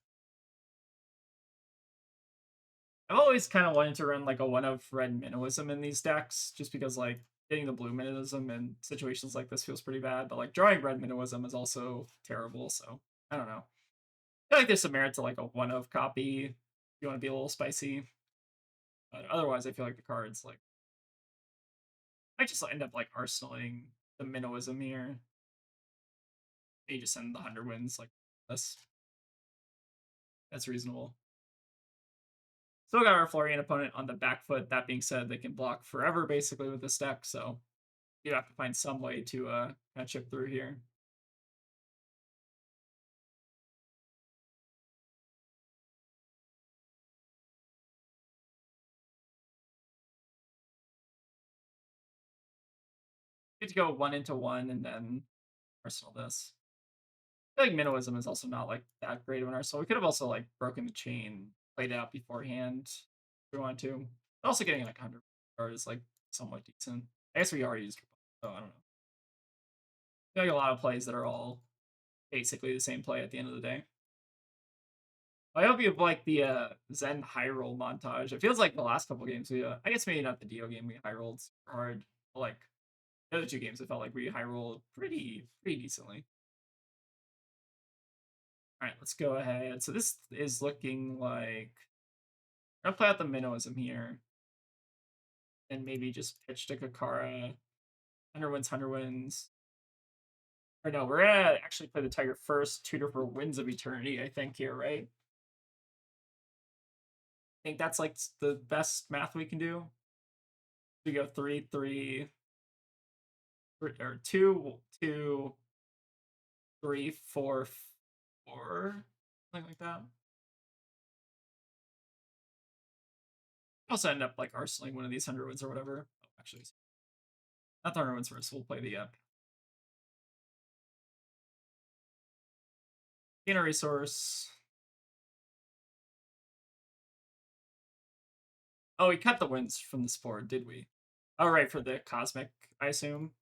I've always kind of wanted to run like a one of red minnowism in these decks, just because like getting the blue minnowism in situations like this feels pretty bad. But like drawing red minnowism is also terrible. So I don't know. I feel like there's some merit to like a one of copy if you want to be a little spicy. But otherwise, I feel like the cards like I just end up like arsenaling the minnowism here. You just send the 100 wins like this. That's reasonable. Still got our Florian opponent on the back foot. That being said, they can block forever basically with this deck, so you have to find some way to kind of chip through here. Get to go 1 into 1 and then arsenal this. I feel like minnowism is also not like that great of an arsenal. We could have also like broken the chain, played it out beforehand if we wanted to. Also getting like 100 card is like somewhat decent. I guess we already used so I don't know. I feel like a lot of plays that are all basically the same play at the end of the day. I hope you have like the Zen high roll montage. It feels like the last couple games we I guess maybe not the Dio game we high rolled super hard. But like the other 2 games it felt like we high rolled pretty decently. Alright, let's go ahead. So this is looking like I'm gonna play out the minnowism here. And maybe just pitch to Kakara. 100 wins. Or no, we're gonna actually play the Tiger first, tutor for Winds of Eternity, I think, here, right? I think that's like the best math we can do. We go 3, 3, or 2, 2, 3, 4, 4, something like that. Also end up like arsenaling one of these 100 wins or whatever. Oh, actually, not the 100 wins first. We'll play the gain a resource. Oh, we cut the wins from this board, did we? Oh, right, for the cosmic, I assume.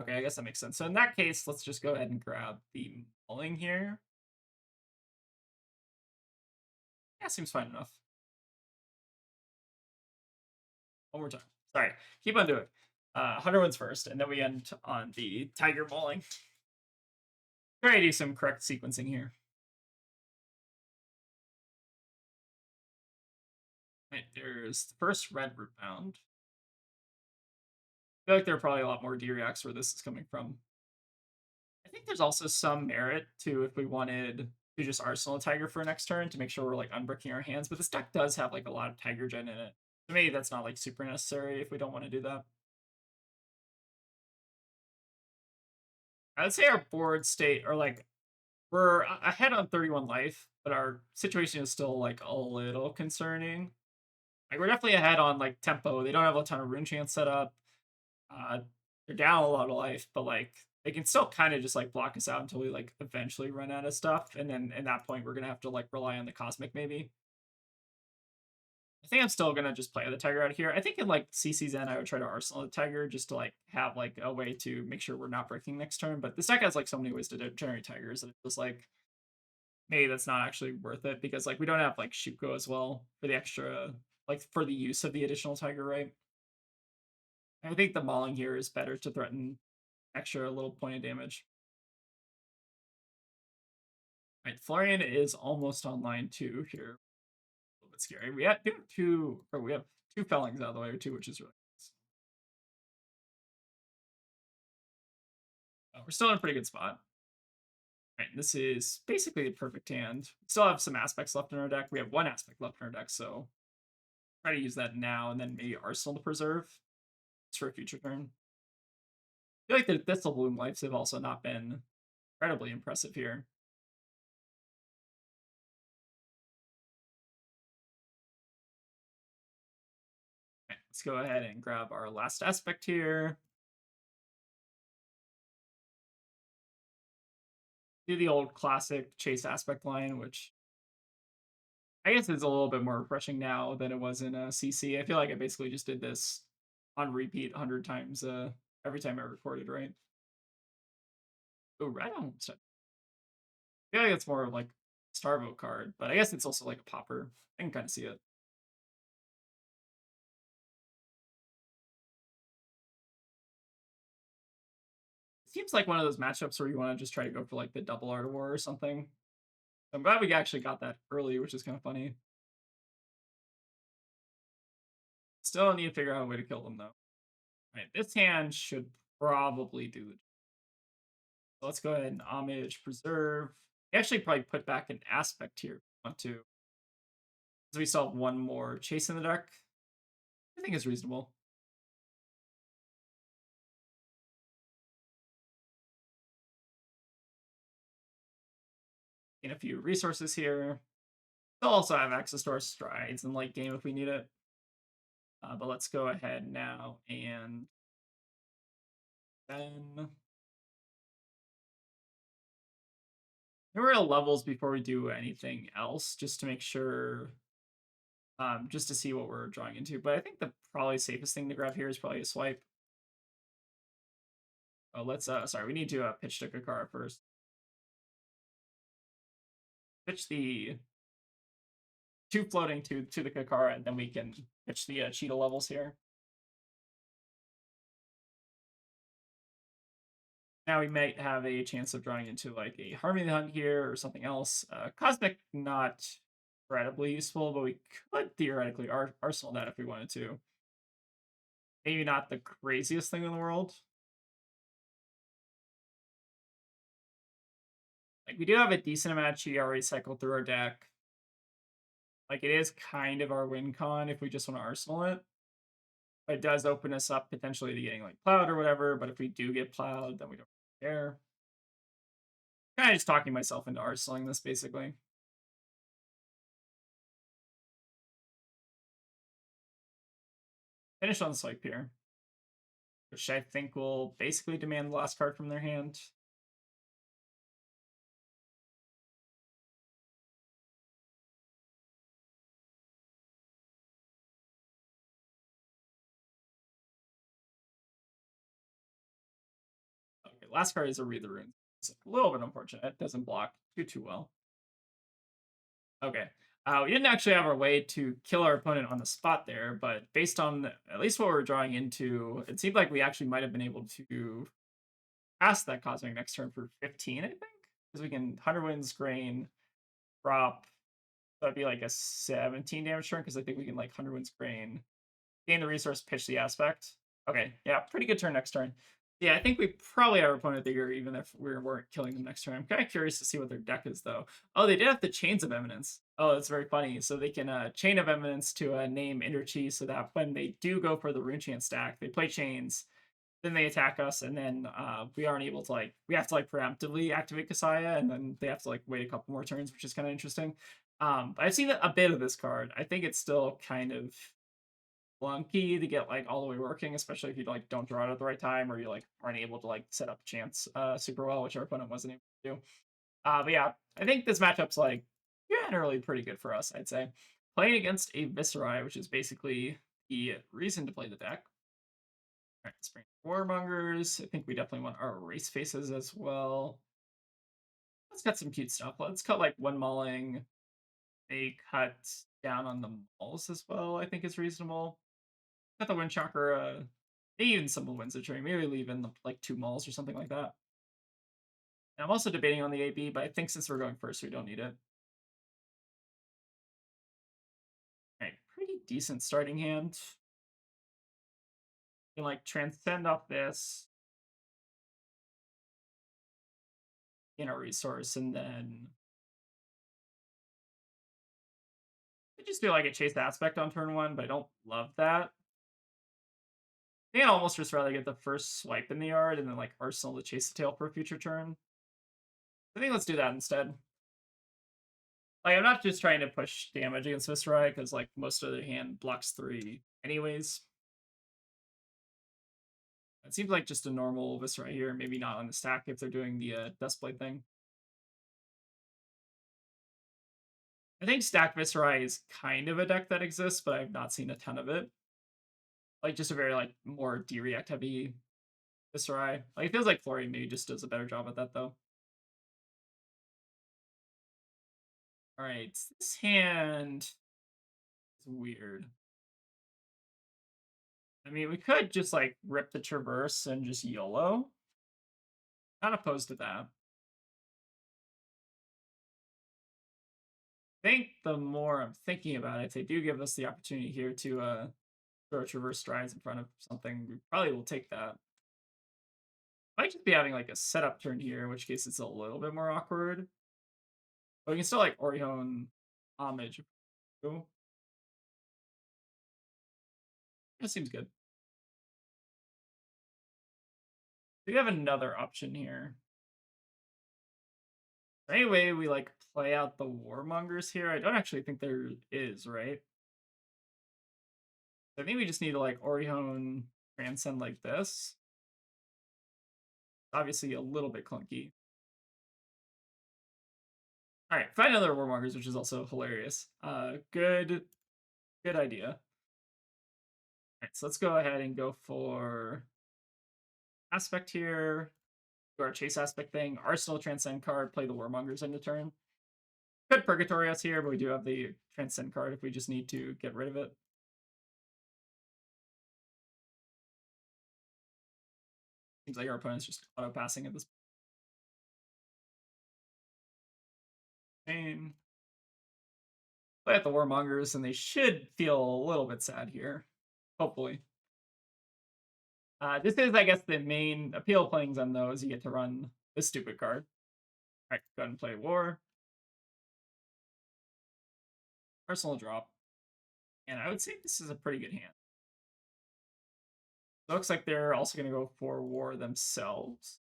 Okay, I guess that makes sense. So in that case, let's just go ahead and grab the mulling here. Yeah, seems fine enough. One more time. Sorry, keep on doing. 100 wins first, and then we end on the tiger mulling. Try to do some correct sequencing here. Right, there's the first red root bound. I feel like there are probably a lot more D-reacts where this is coming from. I think there's also some merit to if we wanted to just arsenal a tiger for next turn to make sure we're like unbricking our hands, but this deck does have like a lot of tiger gen in it. To me, that's not like super necessary if we don't want to do that. I would say our board state, or like we're ahead on 31 life, but our situation is still like a little concerning. Like we're definitely ahead on like tempo. They don't have a ton of rune chance set up. Uh, they're down a lot of life, but like they can still kind of just like block us out until we like eventually run out of stuff, and then at that point we're gonna have to like rely on the cosmic maybe. I think I'm still gonna just play the tiger out here. I think in like CCZN I would try to arsenal the tiger just to like have like a way to make sure we're not breaking next turn. But this deck has like so many ways to generate tigers that it feels like maybe that's not actually worth it because like we don't have like Shuko as well for the extra like for the use of the additional tiger, right? I think the mauling here is better to threaten extra little point of damage. Right, Florian is almost online too here. A little bit scary. We have two fellings out of the way too, which is really nice. We're still in a pretty good spot. Right, this is basically a perfect hand. We still have some aspects left in our deck. We have one aspect left in our deck, so try to use that now and then maybe Arsenal to preserve. It's for a future turn. I feel like the Thistle Bloom lives have also not been incredibly impressive here. Right, let's go ahead and grab our last aspect here. Do the old classic chase aspect line, which I guess is a little bit more refreshing now than it was in CC. I feel like I basically just did this on repeat 100 times every time I recorded, right? Oh, red almost. I feel like it's more of like Starvo card, but I guess it's also like a popper. I can kind of see it. Seems like one of those matchups where you want to just try to go for like the double Art of War or something. I'm glad we actually got that early, which is kind of funny. Still need to figure out a way to kill them though. Right, this hand should probably do it. So let's go ahead and homage preserve. We actually probably put back an aspect here if we want to. Because we still have one more chase in the deck. I think it's reasonable. Gain a few resources here. We'll also have access to our strides in late game if we need it. But let's go ahead now and then we're at levels before we do anything else, just to make sure, just to see what we're drawing into. But I think the probably safest thing to grab here is probably a swipe. Oh, let's sorry, we need to pitch to Kakara first. Pitch the two floating to the Kakara, and then we can pitch the Cheetah levels here. Now we might have a chance of drawing into like a Harmony Hunt here or something else. Cosmic, not incredibly useful, but we could theoretically arsenal that if we wanted to. Maybe not the craziest thing in the world. Like we do have a decent amount of chi already cycled through our deck. Like it is kind of our win con if we just want to arsenal it. It does open us up potentially to getting like plowed or whatever, but if we do get plowed, then we don't care. Kind of just talking myself into arsenaling this basically. Finish on the swipe here, which I think will basically demand the last card from their hand. Okay, last card is a Read the Runes. It's a little bit unfortunate. It doesn't block too well. Okay. We didn't actually have our way to kill our opponent on the spot there, but based on at least what we're drawing into, it seemed like we actually might have been able to pass that Cosmic next turn for 15, I think? Because we can 100 Winds, Grain, drop. That'd be like a 17 damage turn, because I think we can like 100 Winds, Grain, gain the resource, pitch the aspect. Okay, yeah, pretty good turn next turn. Yeah, I think we probably have our opponent bigger, even if we weren't killing them next turn. I'm kind of curious to see what their deck is, though. Oh, they did have the Chains of Eminence. Oh, that's very funny. So they can Chain of Eminence to name Interchi, so that when they do go for the Rune Chant stack, they play Chains, then they attack us, and then we aren't able to, like, we have to, like, preemptively activate Kasaya, and then they have to, like, wait a couple more turns, which is kind of interesting. But I've seen a bit of this card. I think it's still kind of clunky to get like all the way working, especially if you like don't draw it at the right time or you like aren't able to like set up chance super well, which our opponent wasn't able to do. But yeah, I think this matchup's like generally pretty good for us, I'd say. playing against a Viserai, which is basically the reason to play the deck. All right, let's bring Warmongers. I think we definitely want our race faces as well. Let's cut some cute stuff. Let's cut like one mauling. A cut down on the malls as well, I think is reasonable. Cut the Windchakra, maybe even some of the Winds of Tree. Maybe leave in the, like 2 malls or something like that. And I'm also debating on the AB, but I think since we're going first, we don't need it. All right, pretty decent starting hand. You can like transcend off this in a resource, and then I just do like a chase aspect on turn 1, but I don't love that. I think I'd almost just rather get the first swipe in the yard and then like arsenal to chase the tail for a future turn. I think let's do that instead. Like, I'm not just trying to push damage against Viserai, because, like, most of their hand blocks 3 anyways. It seems like just a normal Viserai here, maybe not on the stack if they're doing the Duskblade thing. I think stacked Viserai is kind of a deck that exists, but I've not seen a ton of it. Like, just a very, like, more D-react heavy Viserai. Like, it feels like Florian maybe just does a better job at that, though. Alright, this hand is weird. I mean, we could just, like, rip the Traverse and just YOLO. Not opposed to that. I think the more I'm thinking about it, if they do give us the opportunity here to throw Traverse Strides in front of something, we probably will take that. Might just be having, like, a setup turn here, in which case it's a little bit more awkward. But we can still, like, Orihone Homage. Ooh, that seems good. We have another option here. Anyway, we like play out the Warmongers here. I don't actually think there is, right? I think we just need to like Orihone Transcend like this. Obviously a little bit clunky. All right, find another Warmongers, which is also hilarious. Good idea. All right, so let's go ahead and go for aspect here. Do our chase aspect thing. Arsenal Transcend card. Play the Warmongers into turn. Could Purgatory us here, but we do have the Transcend card if we just need to get rid of it. Seems like our opponent's just auto passing at this point. Play at the Warmongers, and they should feel a little bit sad here. Hopefully. This is, I guess, the main appeal of playing Zen, though, is you get to run this stupid card. All right, go ahead and play War. Personal drop. And I would say this is a pretty good hand. It looks like they're also going to go for War themselves.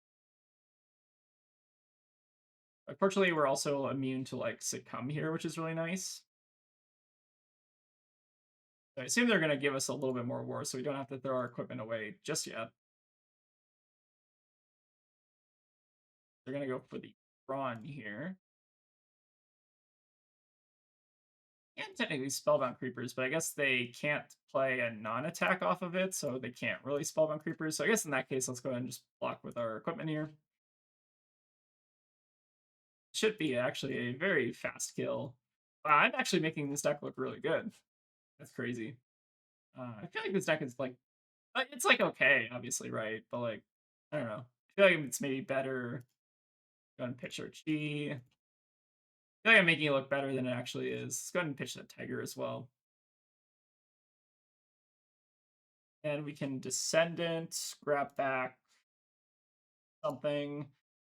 Unfortunately, we're also immune to, like, Succumb here, which is really nice. So I assume they're going to give us a little bit more War, so we don't have to throw our equipment away just yet. They're going to go for the Brawn here. And technically Spellbound Creepers, but I guess they can't play a non-attack off of it, so they can't really Spellbound Creepers. So I guess in that case, let's go ahead and just block with our equipment here. Should be actually a very fast kill. Wow, I'm actually making this deck look really good. That's crazy. I feel like this deck is like, it's like okay, obviously, right? But like, I don't know. I feel like it's maybe better. Go ahead and pitch our Chi. I feel like I'm making it look better than it actually is. Let's go ahead and pitch the Tiger as well. And we can Descendant, grab back something.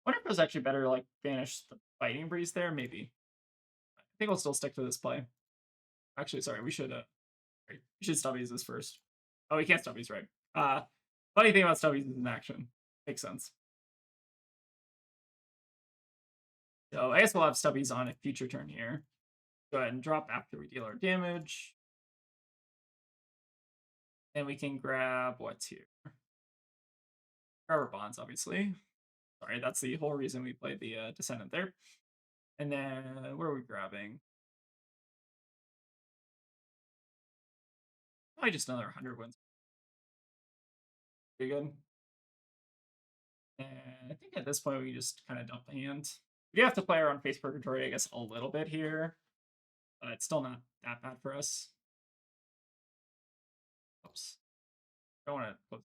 I wonder if it was actually better to like banish the Fighting Breeze there, maybe. I think we'll still stick to this play. Actually, sorry, we should Stubbies this first. Oh, we can't Stubbies, right? Funny thing about Stubbies is in action. Makes sense. So I guess we'll have Stubbies on a future turn here. Go ahead and drop after we deal our damage. And we can grab what's here. Grab our Bonds, obviously. Sorry, that's the whole reason we played the Descendant there. And then where are we grabbing? Probably just another 100 wins. Pretty good. And I think at this point we just kind of dump the hand. We do have to play around face purgatory, I guess, a little bit here, but it's still not that bad for us. Oops. Don't want to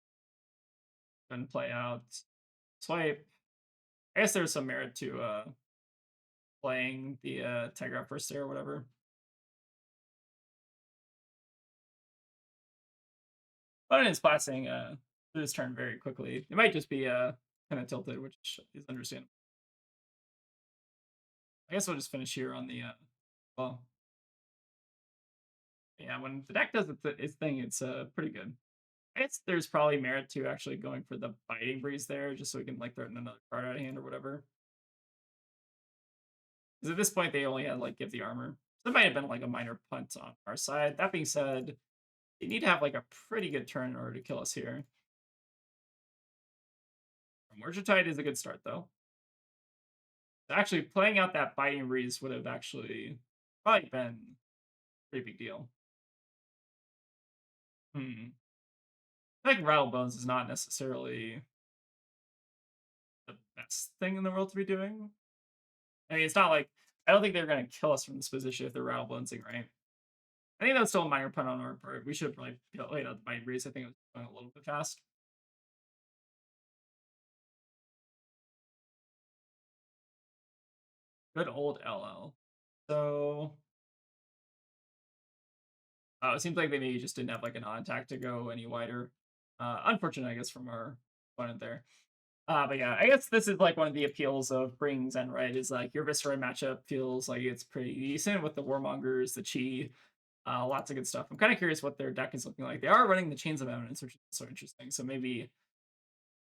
then play out. Swipe. I guess there's some merit to playing the Tiger first there or whatever. But in splashing through this turn very quickly. It might just be kind of tilted, which is understandable. I guess we'll just finish here on the well. Yeah, when the deck does its thing, it's pretty good. I guess there's probably merit to actually going for the biting breeze there, just so we can like threaten another card out of hand or whatever. Because at this point they only had like give the armor. So that might have been like a minor punt on our side. That being said, they need to have like a pretty good turn in order to kill us here. Tide is a good start though. Actually, playing out that biting breeze would have actually probably been a pretty big deal. I think Rattle Bones is not necessarily the best thing in the world to be doing. I mean, it's not like I don't think they're going to kill us from this position if they're Rattle Bonesing, right? I think that's still a minor punt on our part. We should have probably played out the biting breeze. I think it was going a little bit fast. Good old LL. So it seems like they maybe just didn't have like a non-attack to go any wider. Unfortunate, I guess, from our opponent there. But yeah, I guess this is like one of the appeals of bringing Zen, right? Is like your Viserai matchup feels like it's pretty decent with the Warmongers, the Chi, lots of good stuff. I'm kind of curious what their deck is looking like. They are running the Chains of Eminence, which is so interesting. So maybe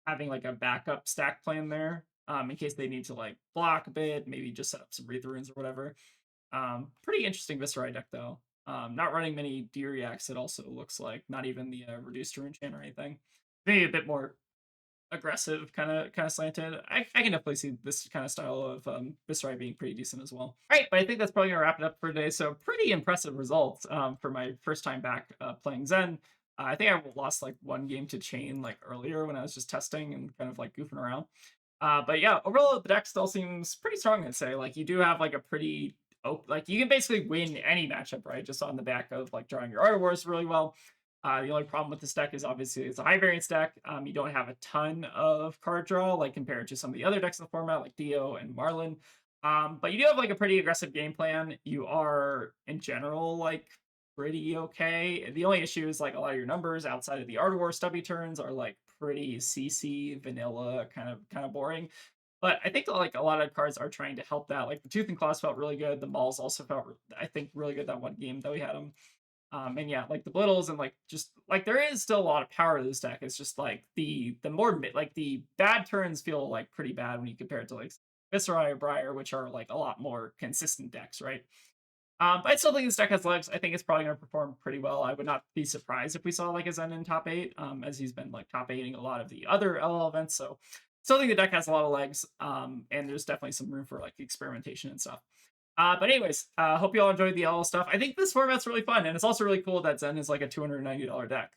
having like a backup stack plan there, in case they need to like block a bit, maybe just set up some Wreath Runes or whatever. Pretty interesting Viserai deck though. Not running many D-Reacts, it also looks like. Not even the reduced rune chain or anything. Maybe a bit more aggressive, kind of slanted. I can definitely see this kind of style of Viserai being pretty decent as well. All right, but I think that's probably gonna wrap it up for today. So pretty impressive results for my first time back playing Zen. I think I lost like one game to Chain like earlier when I was just testing and kind of like goofing around. But yeah, overall the deck still seems pretty strong. I'd say like you do have like a pretty like you can basically win any matchup, right? Just on the back of like drawing your Art of Wars really well. The only problem with this deck is obviously it's a high variance deck. You don't have a ton of card draw, like compared to some of the other decks in the format, like Dio and Marlin. But you do have like a pretty aggressive game plan. You are in general like pretty okay. The only issue is like a lot of your numbers outside of the Art of War stubby turns are like pretty CC vanilla, kind of boring. But I think like a lot of cards are trying to help that. Like the Tooth and Claws felt really good. The Mauls also felt, I think, really good that one game that we had them. And yeah, like the Blittles and like just like there is still a lot of power to this deck. It's just like the more like the bad turns feel like pretty bad when you compare it to like Viserai or Briar, which are like a lot more consistent decks, right? But I still think this deck has legs. I think it's probably going to perform pretty well. I would not be surprised if we saw like a Zen in top 8, as he's been like top 8ing a lot of the other LL events. So still think the deck has a lot of legs, and there's definitely some room for like experimentation and stuff. But anyways, hope you all enjoyed the LL stuff. I think this format's really fun, and it's also really cool that Zen is like a $290 deck,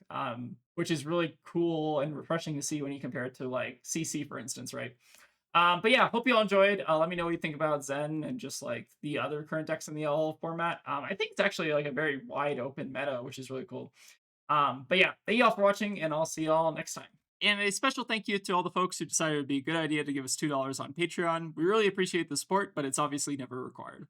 which is really cool and refreshing to see when you compare it to like CC, for instance, right? But yeah, hope you all enjoyed. Let me know what you think about Zen and just like the other current decks in the LL format. I think it's actually like a very wide open meta, which is really cool. But yeah, thank you all for watching, and I'll see you all next time. And a special thank you to all the folks who decided it would be a good idea to give us $2 on Patreon. We really appreciate the support, but it's obviously never required.